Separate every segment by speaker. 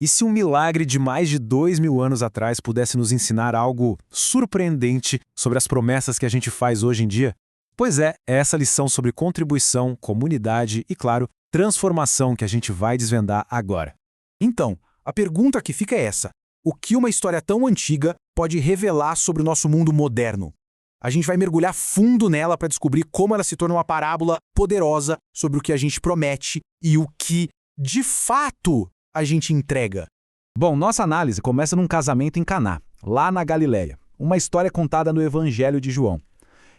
Speaker 1: E se um milagre de mais de 2000 anos atrás pudesse nos ensinar algo surpreendente sobre as promessas que a gente faz hoje em dia? Pois é essa lição sobre contribuição, comunidade e, claro, transformação que a gente vai desvendar agora.
Speaker 2: Então, a pergunta que fica é essa: o que uma história tão antiga pode revelar sobre o nosso mundo moderno? A gente vai mergulhar fundo nela para descobrir como ela se torna uma parábola poderosa sobre o que a gente promete e o que, de fato, a gente entrega.
Speaker 3: Bom, nossa análise começa num casamento em Caná, lá na Galileia. Uma história contada no Evangelho de João.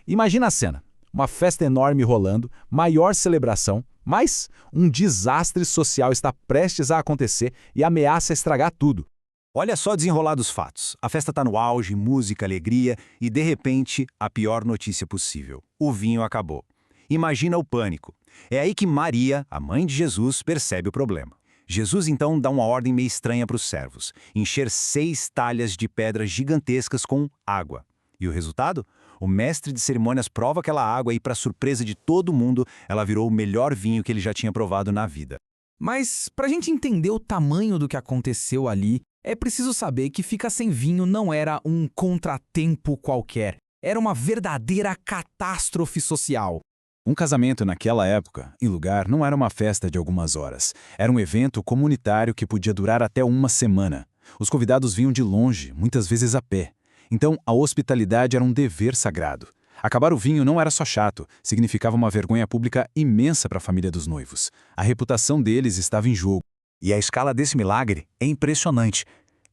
Speaker 3: Imagina a cena. Uma festa enorme rolando, maior celebração, mas um desastre social está prestes a acontecer e ameaça estragar tudo.
Speaker 4: Olha só desenrolar dos fatos. A festa está no auge, música, alegria e, de repente, a pior notícia possível. O vinho acabou. Imagina o pânico. É aí que Maria, a mãe de Jesus, percebe o problema. Jesus então dá uma ordem meio estranha para os servos: encher 6 talhas de pedras gigantescas com água. E o resultado? O mestre de cerimônias prova aquela água e, para surpresa de todo mundo, ela virou o melhor vinho que ele já tinha provado na vida.
Speaker 2: Mas, para a gente entender o tamanho do que aconteceu ali, é preciso saber que ficar sem vinho não era um contratempo qualquer. Era uma verdadeira catástrofe social.
Speaker 3: Um casamento naquela época e lugar não era uma festa de algumas horas. Era um evento comunitário que podia durar até uma semana. Os convidados vinham de longe, muitas vezes a pé. Então, a hospitalidade era um dever sagrado. Acabar o vinho não era só chato, significava uma vergonha pública imensa para a família dos noivos. A reputação deles estava em jogo.
Speaker 4: E a escala desse milagre é impressionante.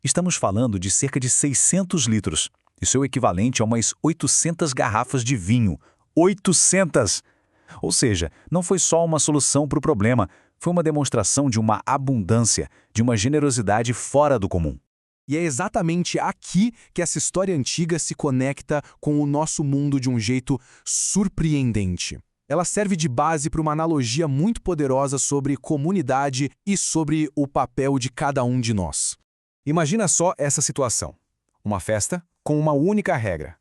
Speaker 4: Estamos falando de cerca de 600 litros. Isso é o equivalente a umas 800 garrafas de vinho. 800! Ou seja, não foi só uma solução para o problema, foi uma demonstração de uma abundância, de uma generosidade fora do comum.
Speaker 2: E é exatamente aqui que essa história antiga se conecta com o nosso mundo de um jeito surpreendente. Ela serve de base para uma analogia muito poderosa sobre comunidade e sobre o papel de cada um de nós. Imagina só essa situação. Uma festa com uma única regra.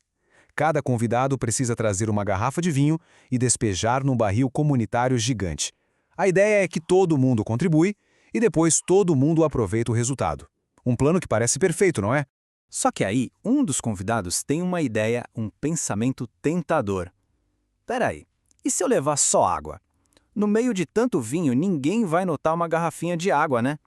Speaker 2: Cada convidado precisa trazer uma garrafa de vinho e despejar num barril comunitário gigante. A ideia é que todo mundo contribui e depois todo mundo aproveita o resultado. Um plano que parece perfeito, não é?
Speaker 4: Só que aí, um dos convidados tem uma ideia, um pensamento tentador. Peraí, e se eu levar só água? No meio de tanto vinho, ninguém vai notar uma garrafinha de água, né?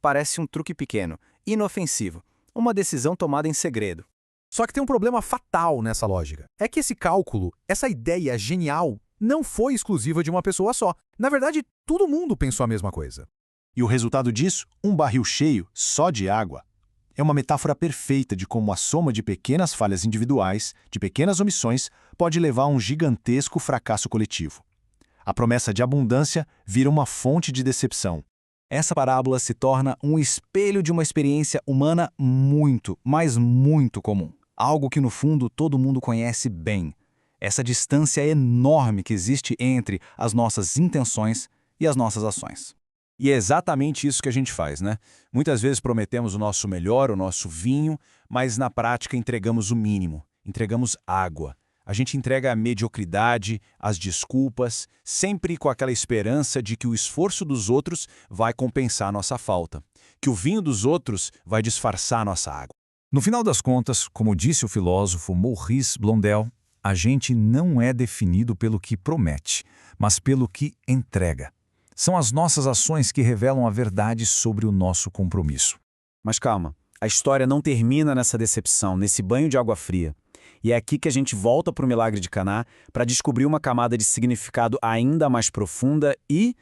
Speaker 4: Parece um truque pequeno, inofensivo, uma decisão tomada em segredo.
Speaker 2: Só que tem um problema fatal nessa lógica. É que esse cálculo, essa ideia genial, não foi exclusiva de uma pessoa só. Na verdade, todo mundo pensou a mesma coisa.
Speaker 5: E o resultado disso? Um barril cheio só de água. É uma metáfora perfeita de como a soma de pequenas falhas individuais, de pequenas omissões, pode levar a um gigantesco fracasso coletivo. A promessa de abundância vira uma fonte de decepção.
Speaker 4: Essa parábola se torna um espelho de uma experiência humana muito, mas muito comum. Algo que, no fundo, todo mundo conhece bem. Essa distância enorme que existe entre as nossas intenções e as nossas ações.
Speaker 3: E é exatamente isso que a gente faz, né? Muitas vezes prometemos o nosso melhor, o nosso vinho, mas na prática entregamos o mínimo. Entregamos água. A gente entrega a mediocridade, as desculpas, sempre com aquela esperança de que o esforço dos outros vai compensar a nossa falta, que o vinho dos outros vai disfarçar a nossa água.
Speaker 6: No final das contas, como disse o filósofo Maurice Blondel, a gente não é definido pelo que promete, mas pelo que entrega. São as nossas ações que revelam a verdade sobre o nosso compromisso.
Speaker 4: Mas calma, a história não termina nessa decepção, nesse banho de água fria. E é aqui que a gente volta para o milagre de Caná para descobrir uma camada de significado ainda mais profunda e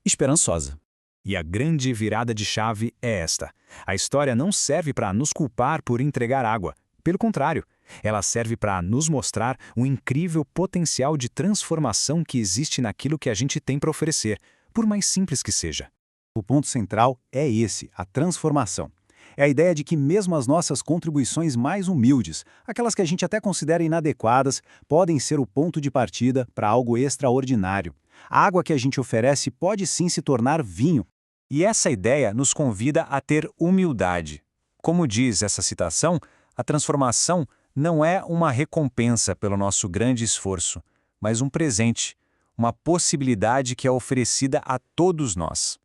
Speaker 4: esperançosa.
Speaker 1: E a grande virada de chave é esta: a história não serve para nos culpar por entregar água. Pelo contrário, ela serve para nos mostrar o incrível potencial de transformação que existe naquilo que a gente tem para oferecer, por mais simples que seja.
Speaker 4: O ponto central é esse, a transformação. É a ideia de que mesmo as nossas contribuições mais humildes, aquelas que a gente até considera inadequadas, podem ser o ponto de partida para algo extraordinário. A água que a gente oferece pode sim se tornar vinho.
Speaker 1: E essa ideia nos convida a ter humildade. Como diz essa citação, a transformação não é uma recompensa pelo nosso grande esforço, mas um presente, uma possibilidade que é oferecida a todos nós.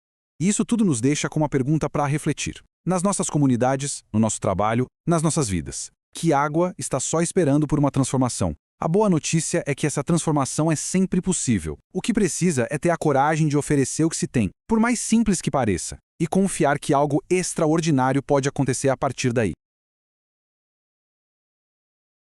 Speaker 2: E isso tudo nos deixa com uma pergunta para refletir. Nas nossas comunidades, no nosso trabalho, nas nossas vidas. Que água está só esperando por uma transformação? A boa notícia é que essa transformação é sempre possível. O que precisa é ter a coragem de oferecer o que se tem, por mais simples que pareça, e confiar que algo extraordinário pode acontecer a partir daí.